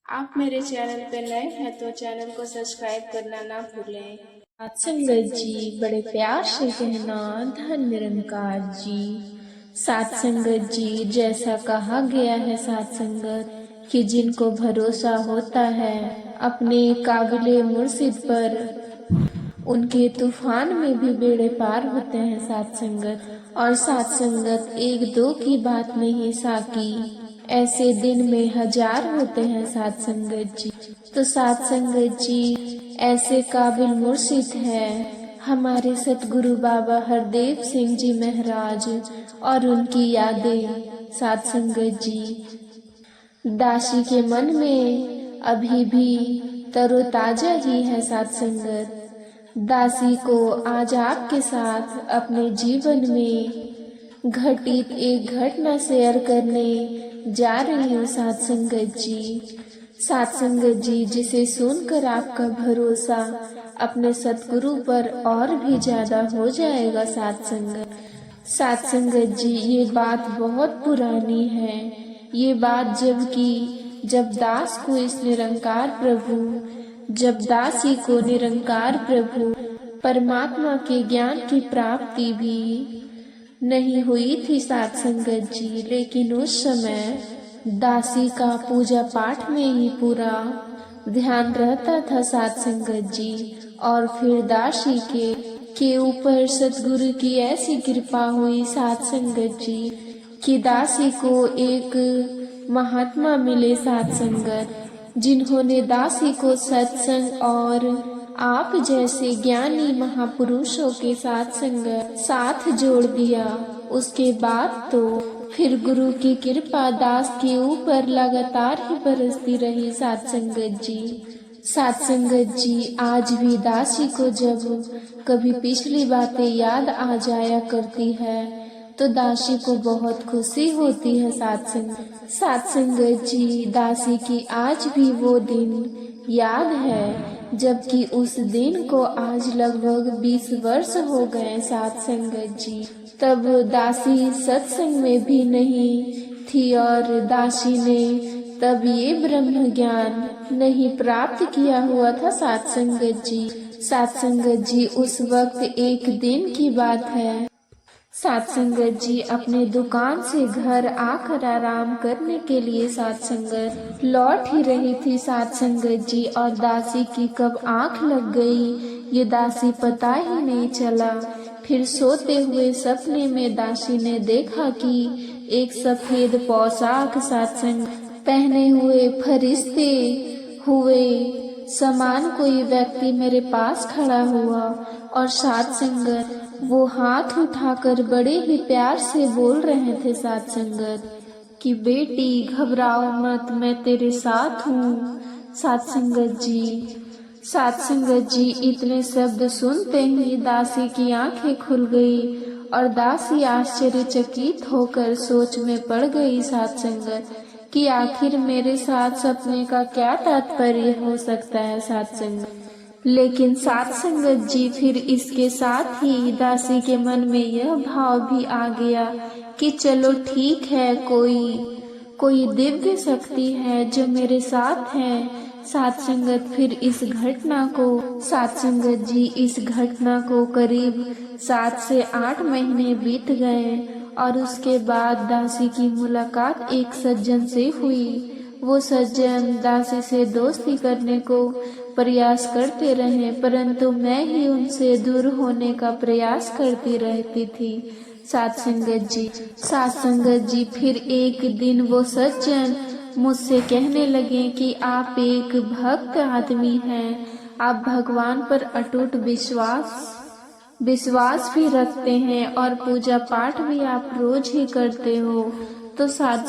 आप मेरे चैनल पर नए हैं तो चैनल को सब्सक्राइब करना ना भूलें। संगत जी बड़े प्यार से कहना धन निरंकार जी। सात संगत जी, जैसा कहा गया है सात संगत कि जिनको भरोसा होता है अपने काबिले मुर्शिद पर, उनके तूफान में भी बेड़े पार होते हैं सात संगत। और सात संगत एक दो की बात नहीं साकी, ऐसे दिन में हजार होते हैं सात संगत जी। तो सात संगत जी ऐसे काबिल मुर्शिद हैं हमारे सतगुरु बाबा हरदेव सिंह जी महाराज, और उनकी यादें सात संगत जी दासी के मन में अभी भी तरोताजा ही है सात संगत। दासी को आज आपके साथ अपने जीवन में घटित एक घटना शेयर करने जा रही हूँ सात संगत जी। सात संगत जी, जिसे सुनकर आपका भरोसा अपने सतगुरु पर और भी ज्यादा हो जाएगा सात संगत। सात संगत जी, ये बात बहुत पुरानी है। ये बात जब दास को इस निरंकार प्रभु, जब दासी को निरंकार प्रभु परमात्मा के ज्ञान की प्राप्ति भी नहीं हुई थी सात संगत जी, लेकिन उस समय दासी का पूजा पाठ में ही पूरा ध्यान रहता था सात संगत जी। और फिर दासी के ऊपर सतगुरु की ऐसी कृपा हुई सात संगत जी कि दासी को एक महात्मा मिले सात संगत, जिन्होंने दासी को सत्संग और आप जैसे ज्ञानी महापुरुषों के साथ जोड़ दिया। उसके बाद तो फिर गुरु की कृपा दास के ऊपर लगातार ही बरसती रही सात संगत जी। सात संगत जी, आज भी दासी को जब कभी पिछली बातें याद आ जाया करती है तो दासी को बहुत खुशी होती है सात संगत जी। दासी की आज भी वो दिन याद है, जबकि उस दिन को आज लगभग 20 वर्ष हो गए सात संगत जी। तब दासी सत्संग में भी नहीं थी और दासी ने तब ये ब्रह्म ज्ञान नहीं प्राप्त किया हुआ था सात संगत जी। सात संगत जी, उस वक्त एक दिन की बात है। सात संगत जी अपने दुकान से घर आकर आराम करने के लिए सात संगत लौट ही रही थी सात संगत जी, और दासी की कब आंख लग गई ये दासी पता ही नहीं चला। फिर सोते हुए सपने में दासी ने देखा कि एक सफेद पोशाक सात संगत पहने हुए फरिश्ते हुए समान कोई व्यक्ति मेरे पास खड़ा हुआ, और सात संगत वो हाथ उठाकर बड़े ही प्यार से बोल रहे थे सात संगत कि बेटी घबराओ मत, मैं तेरे साथ हूँ। सात संगत जी इतने शब्द सुनते ही दासी की आंखें खुल गई और दासी आश्चर्यचकित होकर सोच में पड़ गई सात संगत कि आखिर मेरे साथ सपने का क्या तात्पर्य हो सकता है सात संगत। लेकिन सात संगत जी फिर इसके साथ ही दासी के मन में यह भाव भी आ गया कि चलो ठीक है, कोई दिव्य शक्ति है जो मेरे साथ है। सात संगत फिर इस घटना को करीब 7 से 8 महीने बीत गए, और उसके बाद दासी की मुलाकात एक सज्जन से हुई। वो सज्जन दासी से दोस्ती करने को प्रयास करते रहे, परंतु मैं ही उनसे दूर होने का प्रयास करती रहती थी सात संगत जी फिर एक दिन वो सज्जन मुझसे कहने लगे कि आप एक भक्त आदमी हैं, आप भगवान पर अटूट विश्वास भी रखते हैं और पूजा पाठ भी आप रोज ही करते हो। तो सात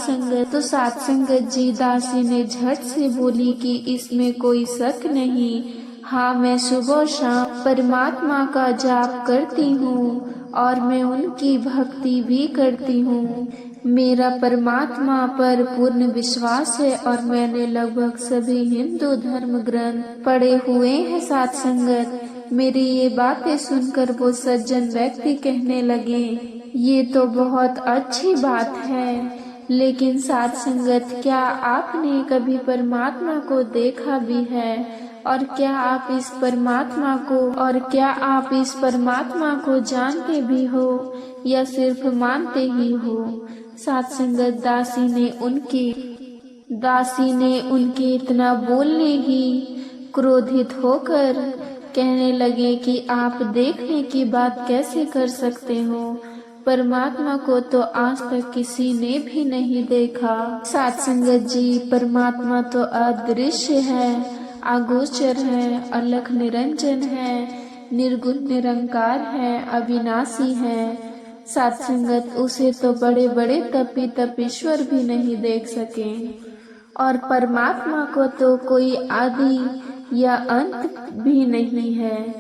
संगत जी दासी ने झट से बोली कि इसमें कोई शक नहीं, हाँ मैं सुबह शाम परमात्मा का जाप करती हूँ और मैं उनकी भक्ति भी करती हूँ। मेरा परमात्मा पर पूर्ण विश्वास है और मैंने लगभग सभी हिंदू धर्म ग्रंथ पढ़े हुए हैं सात संगत। मेरी ये बातें सुनकर वो सज्जन व्यक्ति कहने लगे, ये तो बहुत अच्छी बात है, लेकिन साध संगत, क्या आपने कभी परमात्मा को देखा भी है? और क्या आप इस परमात्मा को जानते भी हो या सिर्फ मानते ही हो? साध संगत, दासी ने उनके इतना बोलने ही क्रोधित होकर कहने लगे कि आप देखने की बात कैसे कर सकते हो? परमात्मा को तो आज तक किसी ने भी नहीं देखा। साध संगत जी, परमात्मा तो अदृश्य है, अगोचर है, अलख निरंजन है, निर्गुण निरंकार है, अविनाशी है। साध संगत, उसे तो बड़े बड़े तपीश्वर भी नहीं देख सके, और परमात्मा को तो कोई आदि या अंत भी नहीं है।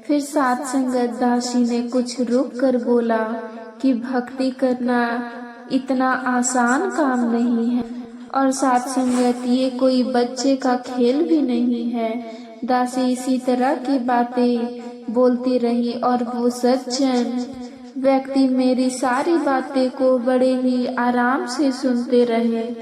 फिर साध संगत, दासी ने कुछ रुक कर बोला कि भक्ति करना इतना आसान काम नहीं है, और साध संगत, ये कोई बच्चे का खेल भी नहीं है। दासी इसी तरह की बातें बोलती रही और वो सज्जन व्यक्ति मेरी सारी बातें को बड़े ही आराम से सुनते रहे।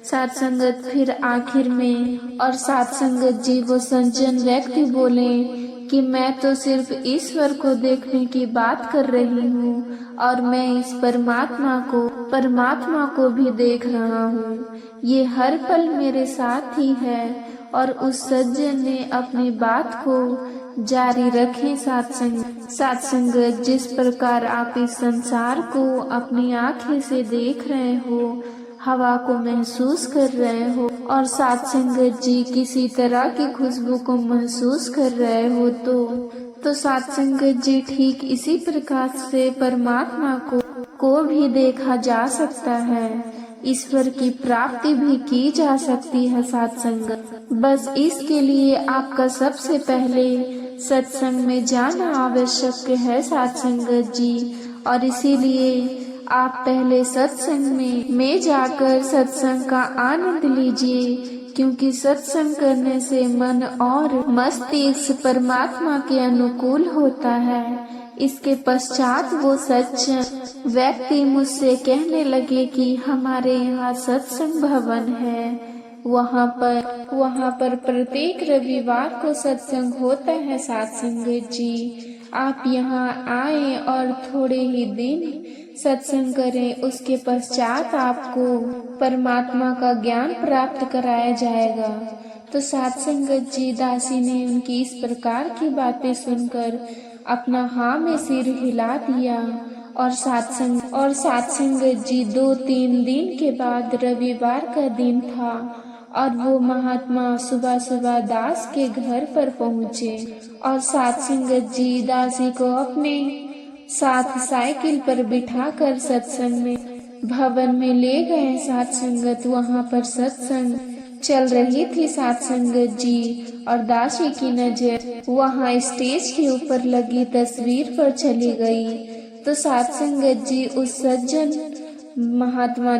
साध संगत, फिर आखिर में और साध संगत जी, वो सज्जन व्यक्ति बोले कि मैं तो सिर्फ ईश्वर को देखने की बात कर रही हूँ, और मैं इस परमात्मा को भी देख रहा हूँ। ये हर पल मेरे साथ ही है। और उस सज्जन ने अपनी बात को जारी रखे। साध संगत, जिस प्रकार आप इस संसार को अपनी आँखें से देख रहे हो, हवा को महसूस कर रहे हो, और साध संगत जी किसी तरह की खुशबू को महसूस कर रहे हो, तो साध संगत जी, ठीक इसी प्रकार से परमात्मा को भी देखा जा सकता है, ईश्वर की प्राप्ति भी की जा सकती है। साध संगत, बस इसके लिए आपका सबसे पहले सत्संग में जाना आवश्यक है। साध संगत जी, और इसीलिए आप पहले सत्संग में जाकर सत्संग का आनंद लीजिए, क्योंकि सत्संग करने से मन और मस्तिष्क परमात्मा के अनुकूल होता है। इसके पश्चात वो सज्जन व्यक्ति मुझसे कहने लगे कि हमारे यहाँ सत्संग भवन है, वहाँ पर प्रत्येक रविवार को सत्संग होता है। साध संगत जी, आप यहाँ आए और थोड़े ही दिन सत्संग करें, उसके पश्चात आपको परमात्मा का ज्ञान प्राप्त कराया जाएगा। तो साध संगत जी, दासी ने उनकी इस प्रकार की बातें सुनकर अपना हाँ में सिर हिला दिया। और साध संगत जी, 2-3 दिन के बाद रविवार का दिन था, और वो महात्मा सुबह सुबह दास के घर पर पहुँचे, और साध संगत जी दासी को अपने साथ साइकिल पर बिठाकर सत्संग में भवन में ले गए। साध संगत, वहाँ पर सत्संग चल रही थी। साध संगत जी, और दासी की नजर वहाँ स्टेज के ऊपर लगी तस्वीर पर चली गई। तो साध संगत जी, उस सज्जन महात्मा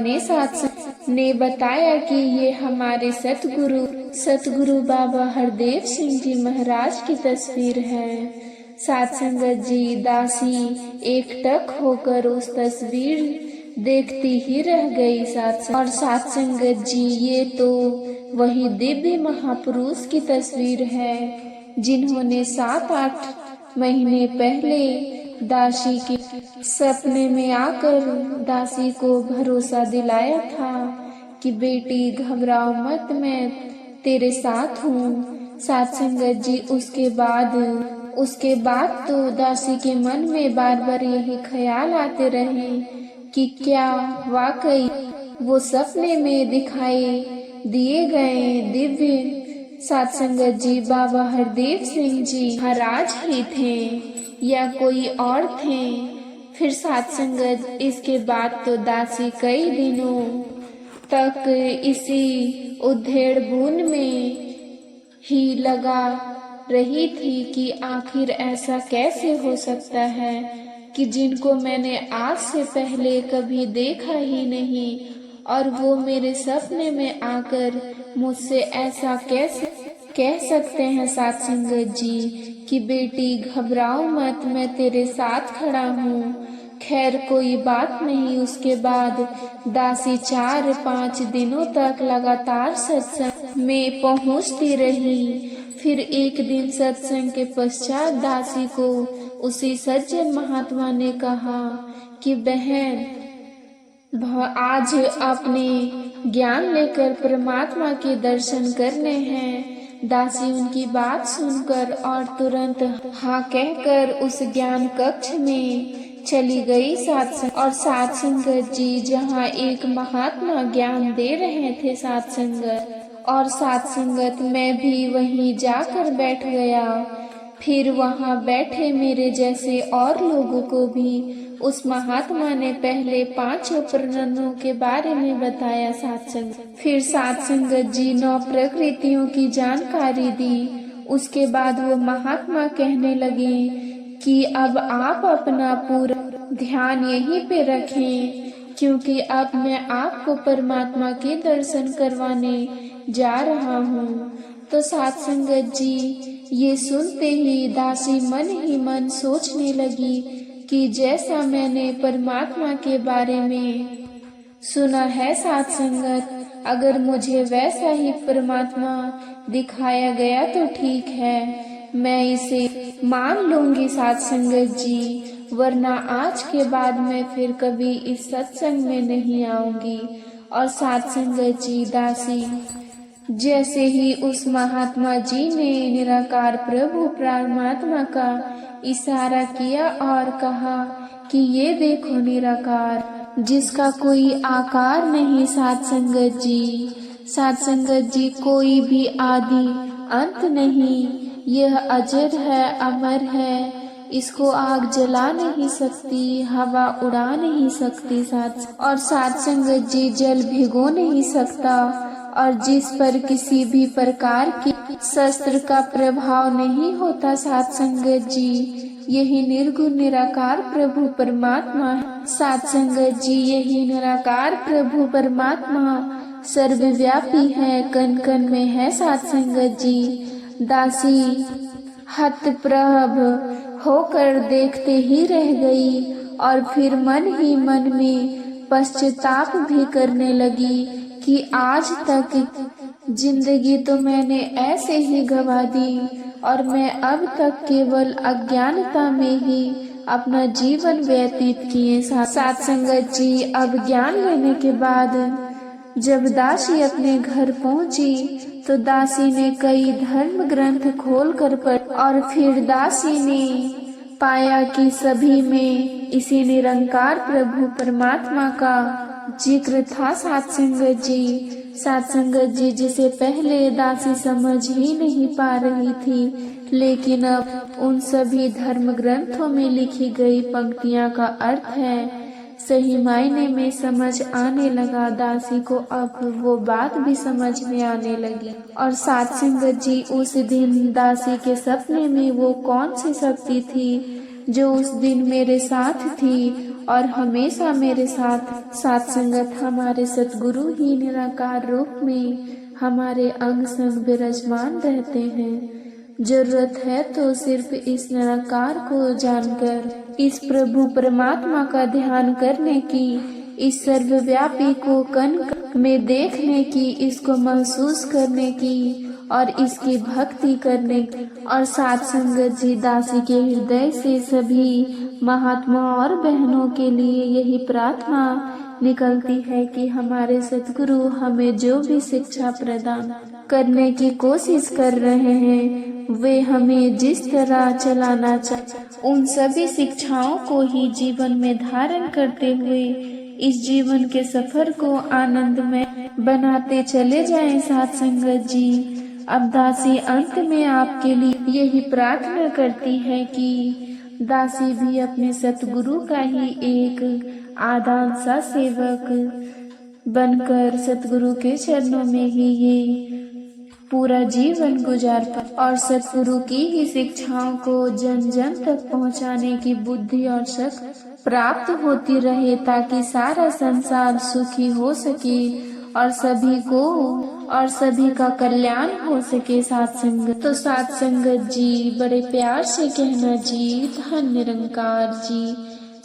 ने बताया कि ये हमारे सतगुरु बाबा हरदेव सिंह जी महाराज की तस्वीर है। साध संगत जी, दासी एकटक होकर उस तस्वीर देखती ही रह गई। और साध संगत जी, ये तो वही दिव्य महापुरुष की तस्वीर है जिन्होंने 7-8 महीने पहले दासी के सपने में आकर दासी को भरोसा दिलाया था कि बेटी घबराओ मत, मैं तेरे साथ हूँ। साध संगत जी, उसके बाद तो दासी के मन में बार बार यही ख्याल आते रहे कि क्या वाकई वो सपने में दिखाई दिए गए दिव्य साध संगत जी बाबा हरदेव सिंह जी महाराज ही थे या कोई और थे। फिर साध संगत, इसके बाद तो दासी कई दिनों तक इसी उधेड़ बुन में ही लगा रही थी कि आखिर ऐसा कैसे हो सकता है कि जिनको मैंने आज से पहले कभी देखा ही नहीं, और वो मेरे सपने में आकर मुझसे ऐसा कैसे कह सकते हैं। साध संगत जी कि बेटी घबराओ मत, मैं तेरे साथ खड़ा हूँ। खैर कोई बात नहीं। उसके बाद दासी 4-5 दिनों तक लगातार सत्संग में पहुंचती रही। फिर एक दिन सत्संग के पश्चात दासी को उसी सज्जन महात्मा ने कहा कि बहन, आज अपने ज्ञान लेकर परमात्मा के दर्शन करने हैं। दासी उनकी बात सुनकर और तुरंत हाँ कहकर उस ज्ञान कक्ष में चली गई। साथ संगत जी जहाँ एक महात्मा ज्ञान दे रहे थे साथ संगत मैं भी वहीं जाकर बैठ गया। फिर वहाँ बैठे मेरे जैसे और लोगों को भी उस महात्मा ने पहले 5 प्रकरणों के बारे में बताया फिर सात संगत जी 9 प्रकृतियों की जानकारी दी। उसके बाद वो महात्मा कहने लगे कि अब आप अपना पूरा ध्यान यहीं पे रखें, क्योंकि अब मैं आपको परमात्मा के दर्शन करवाने जा रहा हूँ। तो सात संगत जी ये सुनते ही दासी मन ही मन सोचने लगी कि जैसा मैंने परमात्मा के बारे में सुना है सात संगत, अगर मुझे वैसा ही परमात्मा दिखाया गया तो ठीक है, मैं इसे मान लूंगी सात संगत जी, वरना आज के बाद मैं फिर कभी इस सत्संग में नहीं आऊंगी। और सात संगत जी दासी जैसे ही उस महात्मा जी ने निराकार प्रभु परमात्मा का इशारा किया और कहा कि ये देखो निराकार जिसका कोई आकार नहीं। सात संगत जी कोई भी आदि अंत नहीं, यह अजर है, अमर है, इसको आग जला नहीं सकती, हवा उड़ा नहीं सकती और सात संगत जी जल भिगो नहीं सकता, और जिस पर किसी भी प्रकार की शस्त्र का प्रभाव नहीं होता। सात संगत जी यही निर्गुण निराकार प्रभु परमात्मा है। सात संगत जी यही निराकार प्रभु परमात्मा सर्वव्यापी है, कण कण में है। सात संगत जी दासी हतप्रभ होकर देखते ही रह गई और फिर मन ही मन में पश्चाताप भी करने लगी कि आज तक जिंदगी तो मैंने ऐसे ही गवा दी और मैं अब तक केवल अज्ञानता में ही अपना जीवन व्यतीत किए। सात संगत जी अब ज्ञान लेने के बाद जब दासी अपने घर पहुंची तो दासी ने कई धर्म ग्रंथ खोल कर पढ़ और फिर दासी ने पाया कि सभी में इसी निरंकार प्रभु परमात्मा का जिक्र था। सात संगत जी जिसे पहले दासी समझ ही नहीं पा रही थी, लेकिन अब उन सभी धर्म ग्रंथों में लिखी गई पंक्तियां का अर्थ है सही मायने में समझ आने लगा। दासी को अब वो बात भी समझ में आने लगी। और सात संगत जी उस दिन दासी के सपने में वो कौन सी शक्ति थी जो उस दिन मेरे साथ थी और हमेशा मेरे साथ। सात संगत हमारे सतगुरु ही निराकार रूप में हमारे अंग संग विराजमान रहते हैं। जरूरत है तो सिर्फ इस निराकार को जानकर इस प्रभु परमात्मा का ध्यान करने की, इस सर्वव्यापी को कण में देखने की, इसको महसूस करने की और इसकी भक्ति करने की। और सात संगत जी दासी के हृदय से सभी महात्मा और बहनों के लिए यही प्रार्थना निकलती है कि हमारे सतगुरु हमें जो भी शिक्षा प्रदान करने की कोशिश कर रहे हैं वे हमें जिस तरह चलाना चाहिए, उन सभी शिक्षाओं को ही जीवन में धारण करते हुए इस जीवन के सफर को आनंदमय बनाते चले जाएं। सात संगत जी अब दासी अंत में आपके लिए यही प्रार्थना करती है कि दासी भी अपने सतगुरु का ही एक आदान सा सेवक बनकर सतगुरु के चरणों में ही ये पूरा जीवन गुजार पाए और सतगुरु की ही शिक्षाओं को जन जन तक पहुंचाने की बुद्धि और शक्ति प्राप्त होती रहे, ताकि सारा संसार सुखी हो सके और सभी का कल्याण हो सके। सात संगत तो सात संगत जी बड़े प्यार से कहना जी धन निरंकार जी।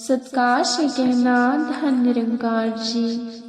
सत्कार से कहना धन निरंकार जी।